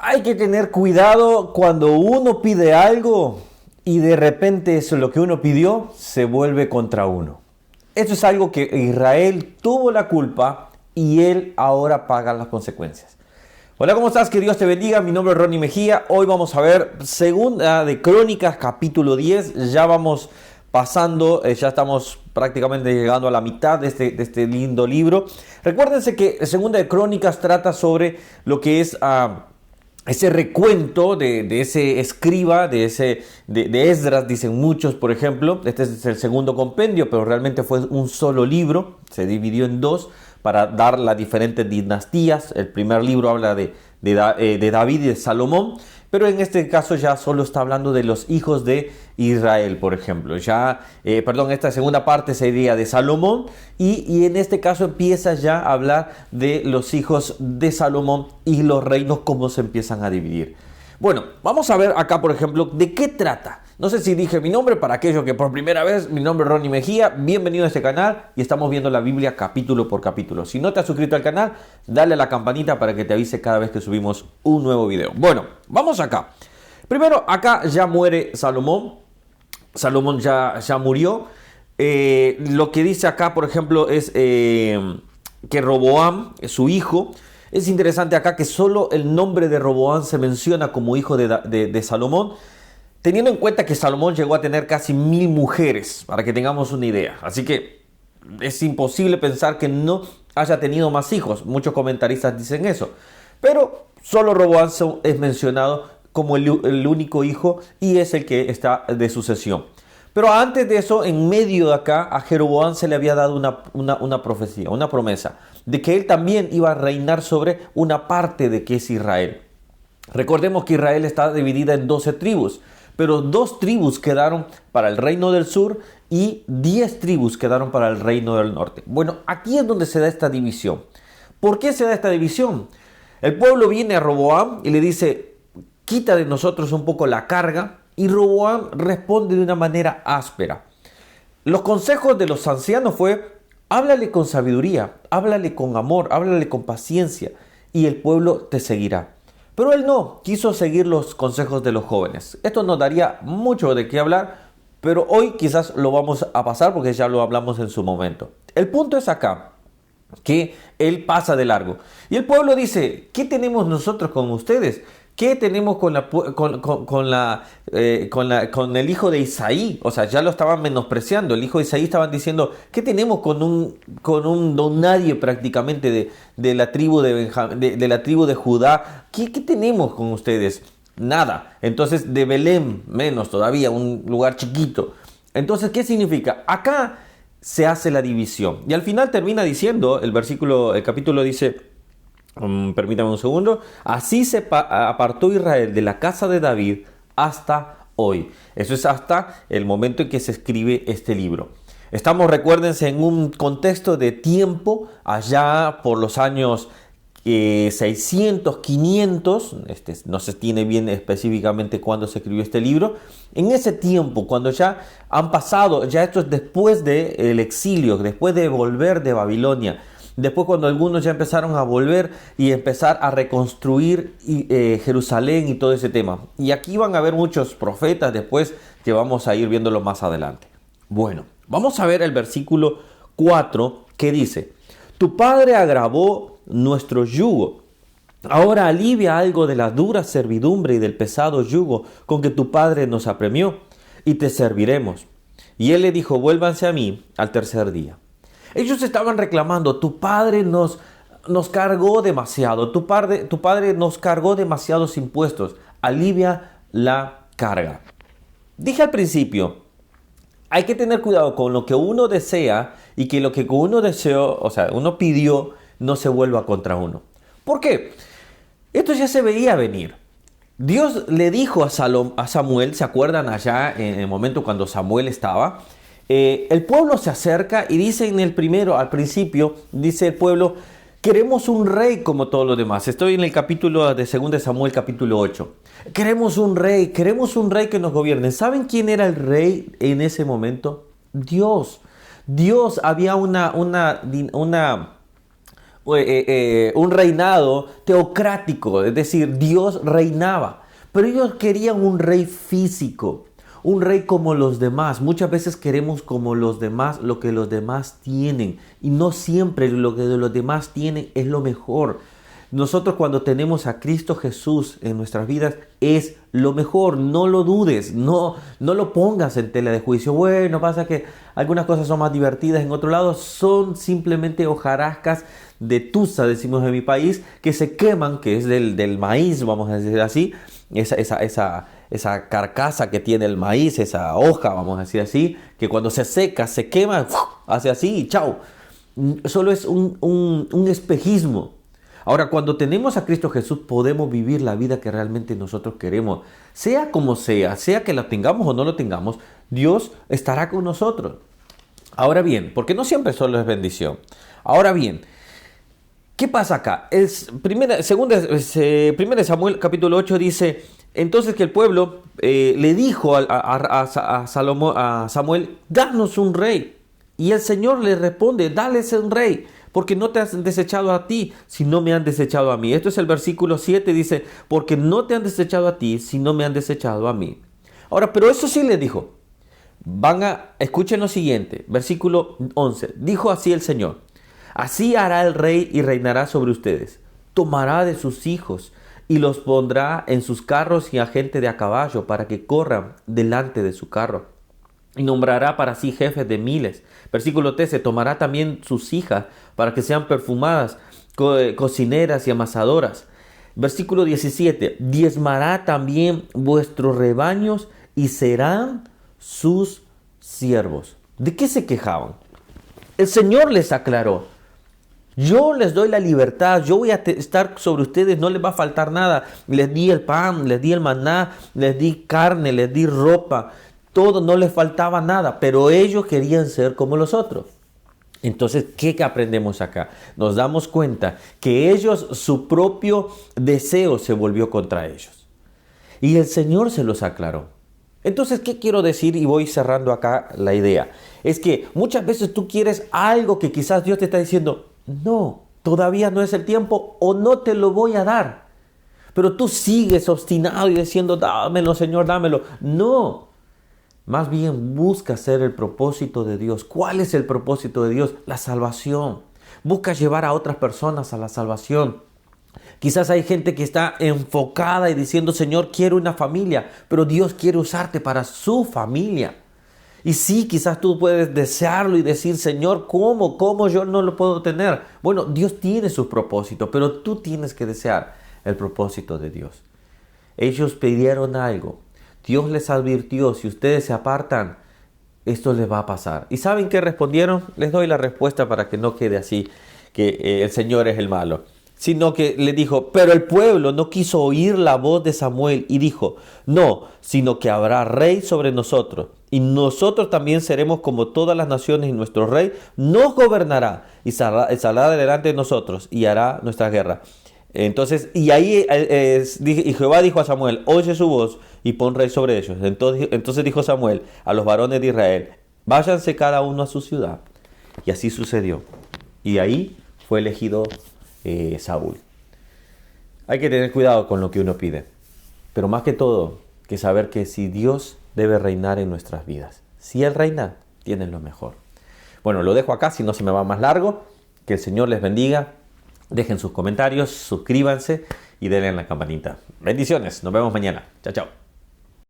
Hay que tener cuidado cuando uno pide algo y de repente eso, lo que uno pidió, se vuelve contra uno. Esto es algo que Israel tuvo la culpa y él ahora paga las consecuencias. Hola, ¿cómo estás? Que Dios te bendiga. Mi nombre es Ronnie Mejía. Hoy vamos a ver Segunda de Crónicas, capítulo 10. Ya vamos pasando, ya estamos prácticamente llegando a la mitad de este lindo libro. Recuérdense que Segunda de Crónicas trata sobre lo que es ese recuento de ese escriba, de Esdras, dicen muchos, por ejemplo. Este es el segundo compendio, pero realmente fue un solo libro. Se dividió en dos para dar las diferentes dinastías. El primer libro habla de David y de Salomón, pero en este caso ya solo está hablando de los hijos de Israel, por ejemplo. Esta segunda parte sería de Salomón y en este caso empieza ya a hablar de los hijos de Salomón y los reinos, cómo se empiezan a dividir. Bueno, vamos a ver acá, por ejemplo, de qué trata. No sé si dije mi nombre, para aquellos que por primera vez, mi nombre es Ronnie Mejía, bienvenido a este canal y estamos viendo la Biblia capítulo por capítulo. Si no te has suscrito al canal, dale a la campanita para que te avise cada vez que subimos un nuevo video. Bueno, vamos acá. Primero, acá ya muere Salomón. Salomón ya murió. Lo que dice acá, por ejemplo, es que Roboam, su hijo. Es interesante acá que solo el nombre de Roboam se menciona como hijo de Salomón, teniendo en cuenta que Salomón llegó a tener casi 1000 mujeres, para que tengamos una idea. Así que es imposible pensar que no haya tenido más hijos. Muchos comentaristas dicen eso. Pero solo Roboam es mencionado como el único hijo y es el que está de sucesión. Pero antes de eso, en medio de acá, a Jeroboam se le había dado una profecía, una promesa, de que él también iba a reinar sobre una parte de que es Israel. Recordemos que Israel está dividida en 12 tribus, pero 2 tribus quedaron para el reino del sur y 10 tribus quedaron para el reino del norte. Bueno, aquí es donde se da esta división. ¿Por qué se da esta división? El pueblo viene a Roboam y le dice, quita de nosotros un poco la carga, y Roboam responde de una manera áspera. Los consejos de los ancianos fue, háblale con sabiduría, háblale con amor, háblale con paciencia, y el pueblo te seguirá. Pero él no quiso seguir los consejos de los jóvenes. Esto nos daría mucho de qué hablar, pero hoy quizás lo vamos a pasar porque ya lo hablamos en su momento. El punto es acá, que él pasa de largo. Y el pueblo dice, ¿qué tenemos nosotros con ustedes? ¿Qué tenemos con el hijo de Isaí? O sea, ya lo estaban menospreciando. El hijo de Isaí estaban diciendo, ¿qué tenemos con un don nadie prácticamente de la tribu de la tribu de Judá? ¿Qué tenemos con ustedes? Nada. Entonces, de Belén, menos todavía, un lugar chiquito. Entonces, ¿qué significa? Acá se hace la división. Y al final termina diciendo, el capítulo dice... permítame un segundo. Así se apartó Israel de la casa de David hasta hoy. Eso es hasta el momento en que se escribe este libro. Estamos, recuérdense, en un contexto de tiempo allá por los años 600, 500. No se tiene bien específicamente cuándo se escribió este libro. En ese tiempo, cuando ya han pasado, ya esto es después del exilio, después de volver de Babilonia. Después, cuando algunos ya empezaron a volver y empezar a reconstruir Jerusalén y todo ese tema. Y aquí van a haber muchos profetas después que vamos a ir viéndolo más adelante. Bueno, vamos a ver el versículo 4 que dice, tu padre agravó nuestro yugo. Ahora alivia algo de la dura servidumbre y del pesado yugo con que tu padre nos apremió y te serviremos. Y él le dijo, vuélvanse a mí al tercer día. Ellos estaban reclamando, tu padre nos cargó demasiado, tu padre nos cargó demasiados impuestos, alivia la carga. Dije al principio, hay que tener cuidado con lo que uno desea y que lo que uno deseó, o sea, uno pidió, no se vuelva contra uno. ¿Por qué? Esto ya se veía venir. Dios le dijo a Samuel, ¿se acuerdan allá en el momento cuando Samuel estaba? El pueblo se acerca y dice al principio, dice el pueblo, queremos un rey como todos los demás. Estoy en el capítulo de 2 Samuel, capítulo 8. Queremos un rey que nos gobierne. ¿Saben quién era el rey en ese momento? Dios. Había una un reinado teocrático, es decir, Dios reinaba. Pero ellos querían un rey físico, un rey como los demás. Muchas veces queremos como los demás lo que los demás tienen, y no siempre lo que los demás tienen es lo mejor. Nosotros cuando tenemos a Cristo Jesús en nuestras vidas es lo mejor, no lo dudes, no lo pongas en tela de juicio. Bueno, pasa que algunas cosas son más divertidas en otro lado, son simplemente hojarascas de tusa, decimos en mi país, que se queman, que es del maíz, vamos a decir así, esa carcasa que tiene el maíz, esa hoja, vamos a decir así, que cuando se seca, se quema, hace así y chao. Solo es un espejismo. Ahora, cuando tenemos a Cristo Jesús, podemos vivir la vida que realmente nosotros queremos. Sea como sea que la tengamos o no lo tengamos, Dios estará con nosotros. Ahora bien, porque no siempre solo es bendición. Ahora bien, ¿qué pasa acá? Primera Samuel capítulo 8 dice, entonces que el pueblo le dijo a Samuel, danos un rey. Y el Señor le responde, dales un rey, porque no te han desechado a ti, si no me han desechado a mí. Esto es el versículo 7, dice, porque no te han desechado a ti, si no me han desechado a mí. Ahora, pero eso sí le dijo. Escuchen lo siguiente, versículo 11. Dijo así el Señor, así hará el rey y reinará sobre ustedes. Tomará de sus hijos y los pondrá en sus carros y a gente de a caballo para que corran delante de su carro. Y nombrará para sí jefes de miles. Versículo 13, tomará también sus hijas para que sean perfumadas, cocineras y amasadoras. Versículo 17, diezmará también vuestros rebaños y serán sus siervos. ¿De qué se quejaban? El Señor les aclaró. Yo les doy la libertad, yo voy a estar sobre ustedes, no les va a faltar nada. Les di el pan, les di el maná, les di carne, les di ropa. Todo, no les faltaba nada, pero ellos querían ser como los otros. Entonces, ¿qué aprendemos acá? Nos damos cuenta que ellos, su propio deseo se volvió contra ellos. Y el Señor se los aclaró. Entonces, ¿qué quiero decir? Y voy cerrando acá la idea. Es que muchas veces tú quieres algo que quizás Dios te está diciendo, no, todavía no es el tiempo o no te lo voy a dar. Pero tú sigues obstinado y diciendo, dámelo, Señor, dámelo. No. Más bien busca hacer el propósito de Dios. ¿Cuál es el propósito de Dios? La salvación. Busca llevar a otras personas a la salvación. Quizás hay gente que está enfocada y diciendo, Señor, quiero una familia, pero Dios quiere usarte para su familia. Y sí, quizás tú puedes desearlo y decir, Señor, ¿cómo yo no lo puedo tener? Bueno, Dios tiene su propósito, pero tú tienes que desear el propósito de Dios. Ellos pidieron algo. Dios les advirtió, si ustedes se apartan, esto les va a pasar. ¿Y saben qué respondieron? Les doy la respuesta para que no quede así, que el Señor es el malo. Sino que le dijo, pero el pueblo no quiso oír la voz de Samuel y dijo, no, sino que habrá rey sobre nosotros. Y nosotros también seremos como todas las naciones y nuestro rey nos gobernará y saldrá delante de nosotros y hará nuestra guerra. Entonces, y Jehová dijo a Samuel, oye su voz y pon rey sobre ellos. Entonces dijo Samuel a los varones de Israel, váyanse cada uno a su ciudad. Y así sucedió. Y ahí fue elegido Saúl. Hay que tener cuidado con lo que uno pide. Pero más que todo, que saber que si Dios debe reinar en nuestras vidas, si Él reina, tiene lo mejor. Bueno, lo dejo acá, si no se me va más largo. Que el Señor les bendiga. Dejen sus comentarios, suscríbanse y denle en la campanita. Bendiciones, nos vemos mañana. Chao, chao.